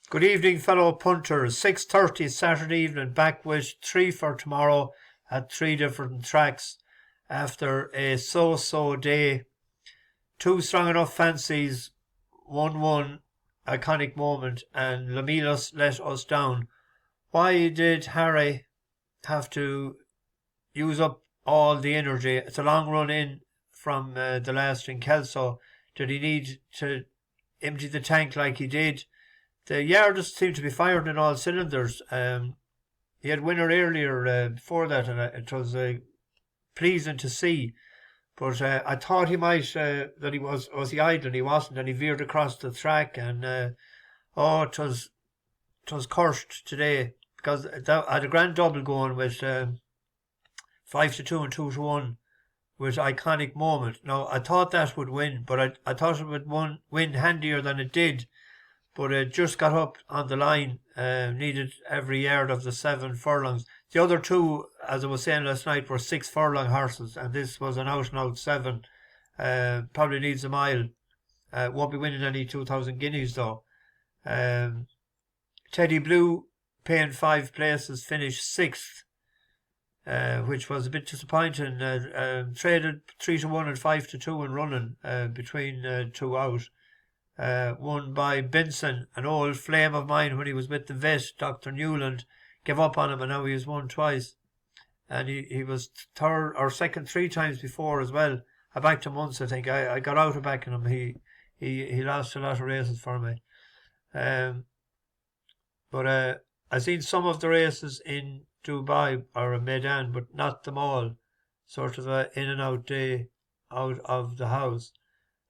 Good evening, fellow punters. 6:30 Saturday evening, back with three for tomorrow at three different tracks after a so-so day. Two strong enough fancies, 1-1 iconic moment, and Lamilos let us down. Why did Harry have to use up all the energy? It's a long run in from the last in Kelso. Did he need to empty the tank like he did? The yard just seemed to be firing in all cylinders. He had winner earlier before that, and it was pleasing to see. But I thought he might, that he was he idle, and he wasn't, and he veered across the track, and it was cursed today, because I had a grand double going with 5-2 and 2-1 with iconic moment. Now, I thought that would win, but I thought it would win handier than it did. But it just got up on the line, needed every yard of the 7 furlongs. The other two, as I was saying last night, were 6 furlong horses, and this was an out-and-out 7. Probably needs a mile. Won't be winning any 2,000 guineas, though. Teddy Blue, paying 5 places, finished 6th, which was a bit disappointing. Traded 3-1 and 5-2 in running between 2 out. Won by Benson, an old flame of mine when he was with the vet, Dr. Newland. Gave up on him, and now he has won twice. And he was third or second 3 times before as well. I backed him once, I think. I got out of backing him. He lost a lot of races for me. But I seen some of the races in Dubai or Medan, but not them all. Sort of a in and out day out of the house.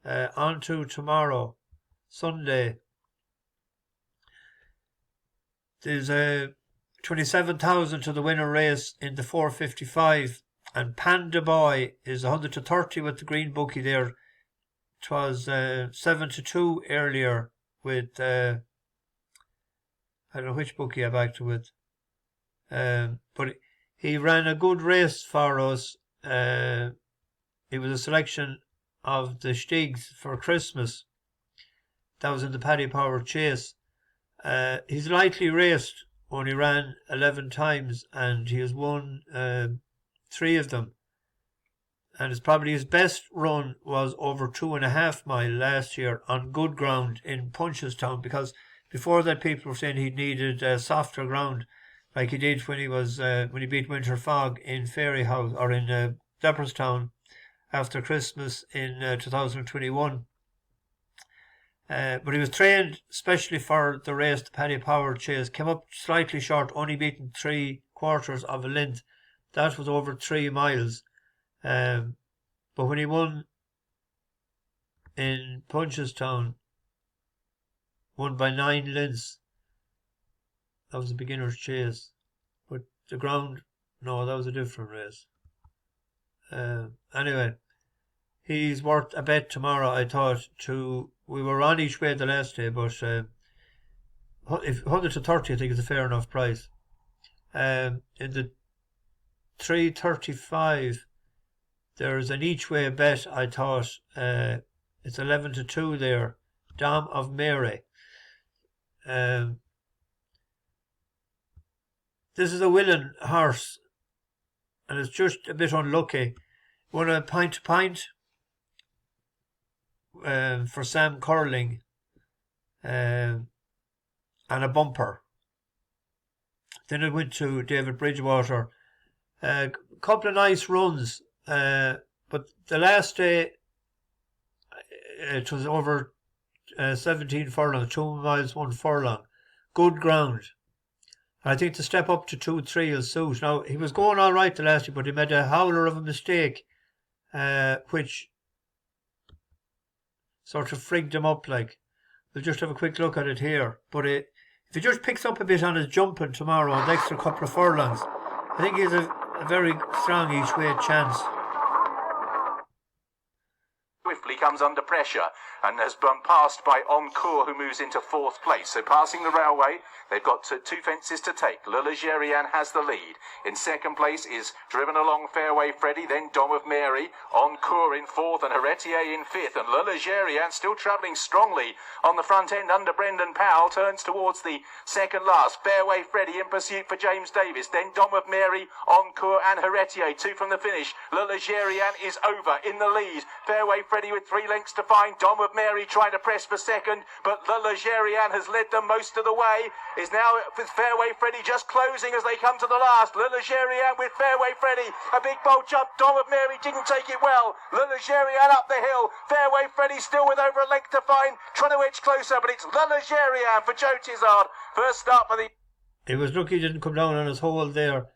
On to tomorrow, Sunday. There's a 27,000 to the winner race in the 455, and Panda Boy is 100-30 with the green bookie there. 'Twas 7-2 earlier with I don't know which bookie I backed with, but he ran a good race for us. It was a selection of the Stigs for Christmas. That was in the Paddy Power Chase. He's lightly raced, only ran 11 times, and he has won 3 of them. And it's probably his best run was over 2.5 mile last year on good ground in Punchestown, because before that people were saying he needed softer ground, like he did when he beat Winter Fog in Fairyhouse or in Leopardstown after Christmas in 2021. But he was trained specially for the race, the Paddy Power Chase. Came up slightly short, only beaten 3/4 of a length. That was over 3 miles. But when he won in Punchestown, won by 9 lengths. That was a beginner's chase. But the ground, no, that was a different race. Anyway, he's worth a bet tomorrow, I thought. We were on each way the last day, but if 100-30, I think is a fair enough price. In the 335, there's an each way bet, I thought. It's 11-2 there. Dame of Mary. This is a willing horse, and it's just a bit unlucky. Won a pint-to-pint for Sam Curling, and a bumper. Then it went to David Bridgewater. A couple of nice runs, but the last day it was over 17 furlongs, 2 miles, 1 furlong. Good ground. I think the step up to 2-3 will suit. Now, he was going all right the last year, but he made a howler of a mistake, which sort of frigged him up like. We'll just have a quick look at it here. But if he just picks up a bit on his jumping tomorrow on the extra couple of furlongs, I think he has a very strong each way chance. Swiftly he comes under pressure and has been passed by Encore, who moves into 4th place. So passing the railway, they've got 2 fences to take. Le Ligerian has the lead. In 2nd place is driven along Fairway Freddy, then Dom of Mary, Encore in 4th and Heretier in 5th. And Le Ligerian still travelling strongly on the front end under Brendan Powell, turns towards the second last. Fairway Freddy in pursuit for James Davis, then Dom of Mary, Encore and Heretier, 2 from the finish. Le Ligerian is over in the lead. Fairway Freddy with 3 lengths to find. Dom of Mary trying to press for second, but Le Ligerian has led them most of the way. Is now with Fairway Freddy just closing as they come to the last. Le Ligerian with Fairway Freddy, a big bold jump. Dom of Mary didn't take it well. Le Ligerian up the hill. Fairway Freddy still with over a length to find, trying to edge closer, but it's Le Ligerian for Joe Tizard. First start for the... He was lucky he didn't come down on his hole there,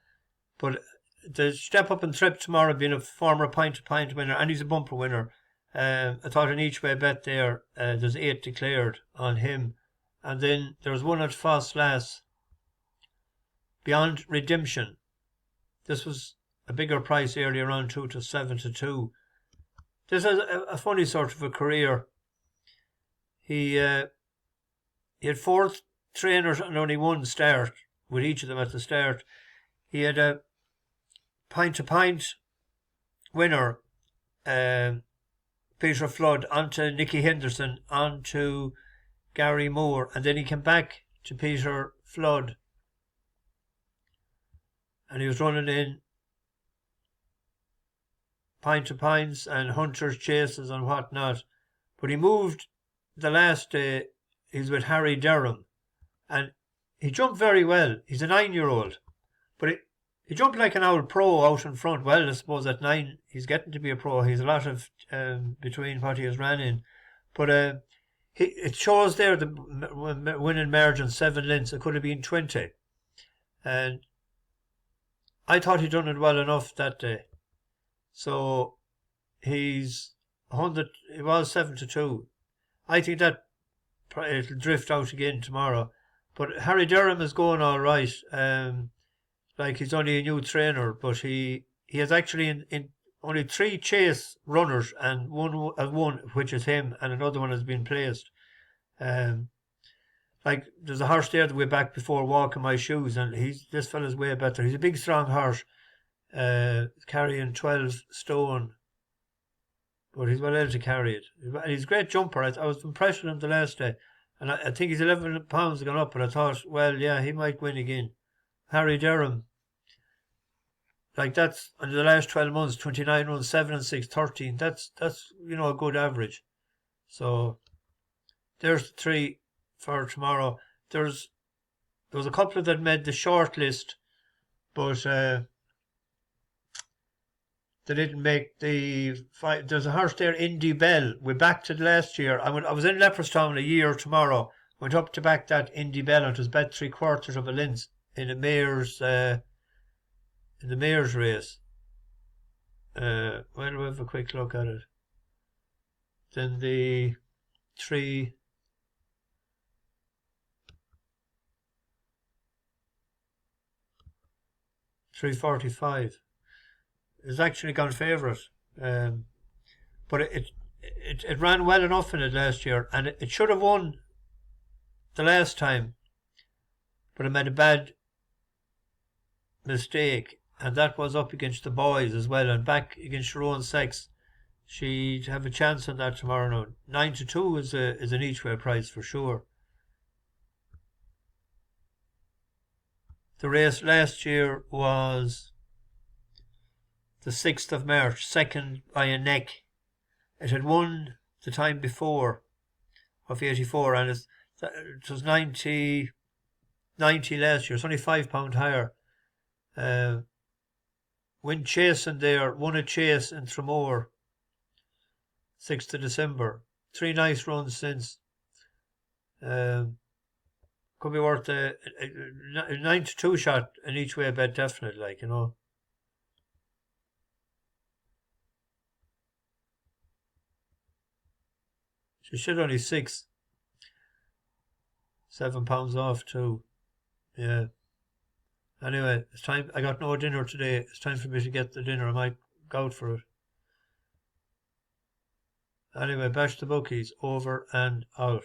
but the step up and trip tomorrow, being a former pint-to-pint winner, and he's a bumper winner. I thought an each way bet there, there's 8 declared on him. And then there's one at Ffos last, Beyond Redemption. This was a bigger price earlier on, 2 to 7-2. This is a funny sort of a career. He had 4 trainers and only 1 start, with each of them at the start. He had a pint-to-pint winner, Peter Flood, onto Nicky Henderson, onto Gary Moore, and then he came back to Peter Flood, and he was running in pint-to-pints and hunters chases and whatnot. But he moved the last day. He's with Harry Durham, and he jumped very well. He's a 9-year-old, but he jumped like an old pro out in front. Well, I suppose at 9 he's getting to be a pro. He's a lot of between what he has ran in, but it shows there the winning margin 7 lengths. It could have been 20, and I thought he'd done it well enough that day. So he's 100. It was 7-2. I think that it'll drift out again tomorrow. But Harry Durham is going all right. Like, he's only a new trainer, but he has actually in only 3 chase runners, and one which is him, and another one has been placed. Like, there's a horse there the way back before Walking My Shoes, and this fella's way better. He's a big strong horse, carrying 12 stone, but he's well able to carry it. He's a great jumper. I was impressed with him the last day, and I think he's 11 pounds gone up, but I thought, well, yeah, he might win again. Harry Durham, like, that's in the last 12 months, 29 runs, 7 and 6, 13. That's a good average. So there's the 3 for tomorrow. There was a couple that made the short list, but they didn't make the 5. There's a horse there, Indy Bell. We're back to the last year. I was in Leopardstown a year tomorrow. Went up to back that Indy Bell, and it was bet 3/4 of a length in the mayor's race. Well, we'll have a quick look at it. Then the 3. 345 is actually gone favourite, but it ran well enough in it last year, and it should have won the last time, but it made a bad mistake, and that was up against the boys as well, and back against Sharon Sex. She'd have a chance on that tomorrow night. 9-2 is an each way price for sure. The race last year was the 6th of March, second by a neck. It had won the time before of 84, and it was 90 last year. It's only £5 higher. Win chasing there, won a chase in Tramore, 6th of December. 3 nice runs since. Could be worth a 9-2 shot in each way bet, definitely, like, She should only 6. £7 off too. Yeah. Anyway, it's time. I got no dinner today. It's time for me to get the dinner. I might go out for it. Anyway, Bash the Bookies over and out.